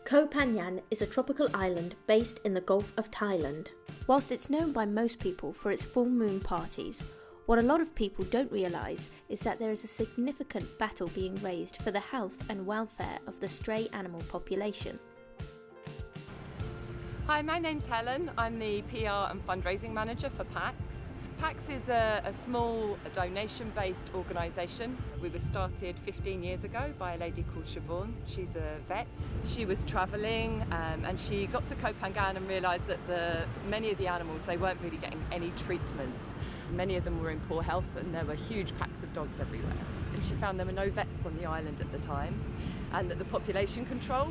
Koh Phangan is a tropical island based in the Gulf of Thailand. Whilst it's known by most people for its full moon parties, what a lot of people don't realise is that there is a significant battle being raised for the health and welfare of the stray animal population. Hi, my name's Helen. I'm the PR and fundraising manager for PACS. PACS is a small donation-based organisation. We were started 15 years ago by a lady called Siobhan. She's a vet. She was travelling and she got to Koh Phangan and realised that many of the animals, they weren't really getting any treatment. Many of them were in poor health and there were huge packs of dogs everywhere. And she found there were no vets on the island at the time, and that the population control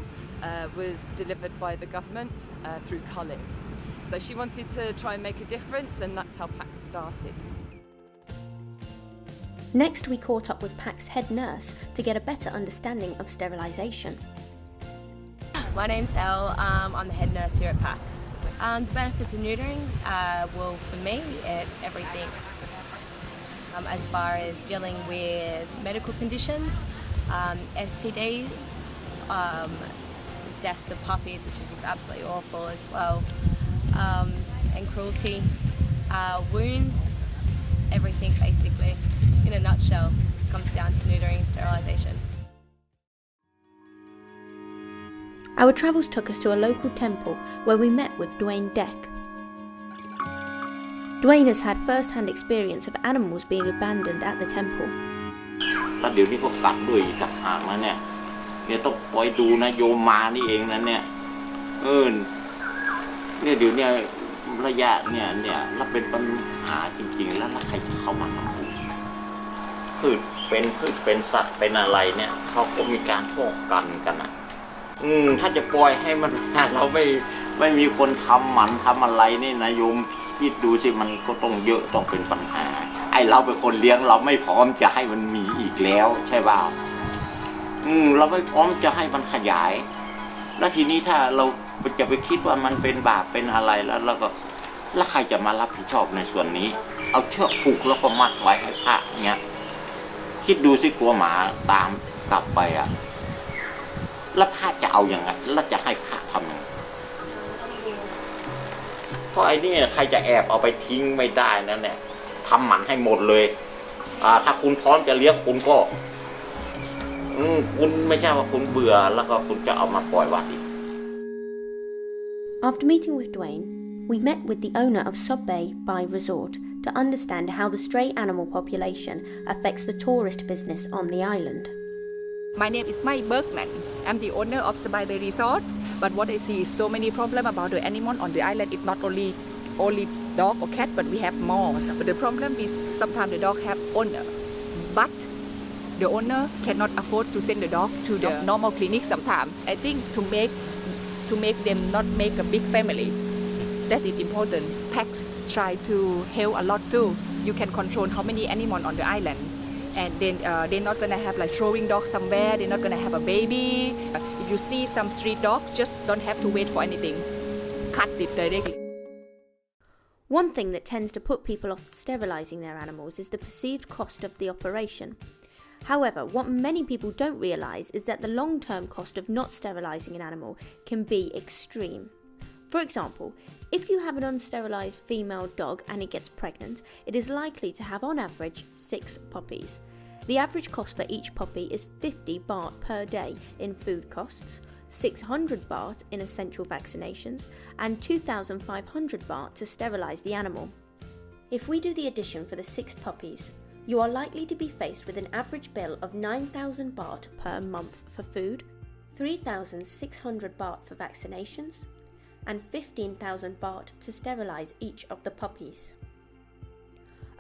was delivered by the government through culling. So she wanted to try and make a difference, and that's how PACS started. Next, we caught up with PACS head nurse to get a better understanding of sterilisation. My name's Elle, I'm the head nurse here at PACS. The benefits of neutering, well, for me, it's everything. As far as dealing with medical conditions, STDs, deaths of puppies, which is just absolutely awful as well, and cruelty, wounds, everything basically. In a nutshell, comes down to neutering and sterilisation. Our travels took us to a local temple where we met with Dwayne Deck. Dwayne has had first-hand experience of animals being abandoned at the temple. เดี๋ยวนี้ก็กัดด้วยจักหากนะเนี่ยต้องคอยดูนะโยมมานี่เองนะเนี่ยเดี๋ยวนี้ระยะเนี่ยแล้วเป็นปัญหาจริงๆแล้วใครจะเข้ามาทำพืชเป็นสัตว์เป็นอะไรเนี่ยเขาก็มีการป้องกันกันนะถ้าจะปล่อยให้มันเราไม่มีคนทำมันทำอะไรนี่นะโยมคิดดูสิมันก็ต้องเยอะต้องเป็นปัญหาไอ้เราเป็นคนเลี้ยงเราไม่พร้อมจะให้มันมีอีกแล้วใช่ป่าวเราไม่พร้อมจะให้มันขยายแล้วทีนี้ถ้าเราจะไปคิดว่ามันเป็นบาปเป็นอะไรแล้วใครจะมารับผิดชอบในส่วนนี้เอาเชือกผูกแล้วก็มัดไว้ให้พระเงี้ยคิดดูสิกลัวหมาตามกลับไปอ่ะแล้วพระจะเอายังไงแล้วจะให้พระทำยังไงเพราะไอ้นี่ใครจะแอบเอาไปทิ้งไม่ได้นั่นแหละทำหมันให้หมดเลยถ้าคุณพร้อมจะเลี้ยงคุณก็คุณไม่ใช่ว่าคุณเบื่อแล้วก็คุณจะเอามาปล่อยวัดอีก After meeting with Dwayne, we met with the owner of Sobbay Bay Resort to understand how the stray animal population affects the tourist business on the island. My name is Mai Bergman. I'm the owner of Sobbay Bay Resort. But what I see is so many problems about the animal on the island. It's not only dog or cat, but we have more. But the problem is sometimes the dog have owner, but the owner cannot afford to send the dog to the normal clinic sometimes. I think to make them not make a big family, that's it important. PACS try to help a lot too. You can control how many animals on the island, and then they're not gonna have like throwing dogs somewhere. They're not gonna have a baby. If you see some street dog, just don't have to wait for anything. Cut it directly. One thing that tends to put people off sterilising their animals is the perceived cost of the operation. However, what many people don't realise is that the long-term cost of not sterilising an animal can be extreme. For example, if you have an unsterilised female dog and it gets pregnant, it is likely to have on average 6 puppies. The average cost for each puppy is 50 baht per day in food costs, 600 baht in essential vaccinations, and 2,500 baht to sterilise the animal. If we do the addition for the 6 puppies, you are likely to be faced with an average bill of 9,000 baht per month for food, 3,600 baht for vaccinations, and 15,000 baht to sterilise each of the puppies.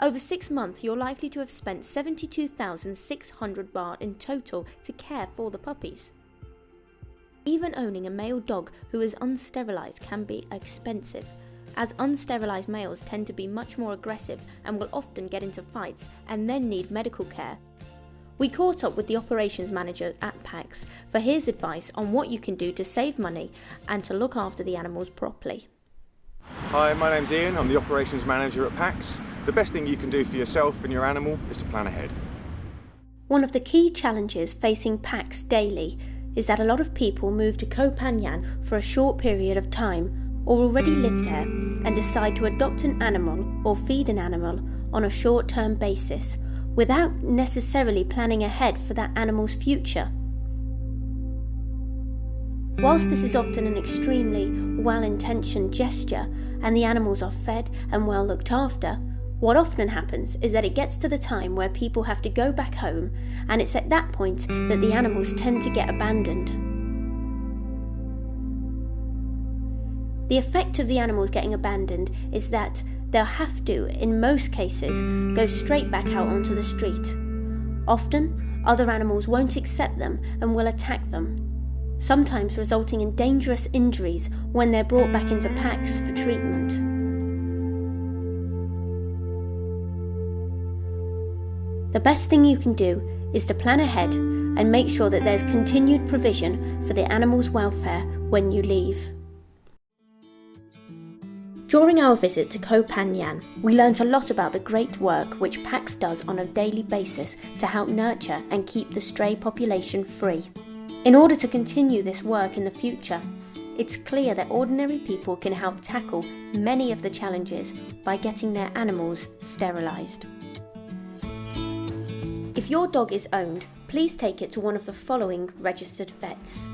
Over 6 months, you're likely to have spent 72,600 baht in total to care for the puppies. Even owning a male dog who is unsterilised can be expensive, as unsterilised males tend to be much more aggressive and will often get into fights and then need medical care. We caught up with the operations manager at PACS for his advice on what you can do to save money and to look after the animals properly. Hi, my name's Ian. I'm the operations manager at PACS. The best thing you can do for yourself and your animal is to plan ahead. One of the key challenges facing PACS daily is that a lot of people move to Koh Phangan for a short period of time or already live there and decide to adopt an animal or feed an animal on a short-term basis without necessarily planning ahead for that animal's future. Whilst this is often an extremely well-intentioned gesture and the animals are fed and well looked after, what often happens is that it gets to the time where people have to go back home, and it's at that point that the animals tend to get abandoned. The effect of the animals getting abandoned is that they'll have to, in most cases, go straight back out onto the street. Often, other animals won't accept them and will attack them, sometimes resulting in dangerous injuries when they're brought back into PACS for treatment. The best thing you can do is to plan ahead and make sure that there's continued provision for the animal's welfare when you leave. During our visit to Koh Phangan, we learnt a lot about the great work which PACS does on a daily basis to help nurture and keep the stray population free. In order to continue this work in the future, it's clear that ordinary people can help tackle many of the challenges by getting their animals sterilised. If your dog is owned, please take it to one of the following registered vets: